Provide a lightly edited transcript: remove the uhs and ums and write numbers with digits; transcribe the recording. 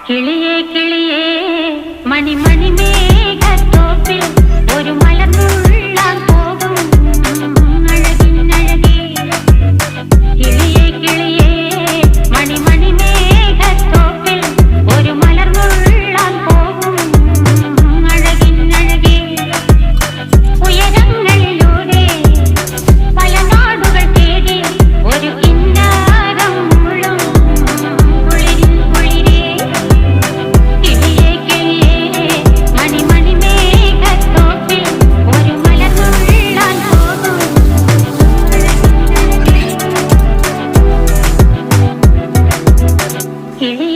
കിളിയേ കിളിയേ മണിമണി മേഘത്തോപ്പിൽ ഒരു മലർന്നുള്ളാൻ പോകും അഴകിനഴകേ. കിളിയേ കിളിയേ മണിമണി മേഘത്തോപ്പിൽ ഒരു മലർന്നുള്ളാൻ പോകും അഴകിനഴകേ. ഉയരങ്ങളിലൂടെ പല നാടുകൾ തേടി ഒരു കിന്നാരം മുഴും കുളിരിൻ കുളിരേ. കിളിയേ കിളിയേ മണിമണി മേഘത്തോപ്പിൽ ഒരു മലർന്നുള്ളാൻ പോകും അഴകിനഴകേ. കിളി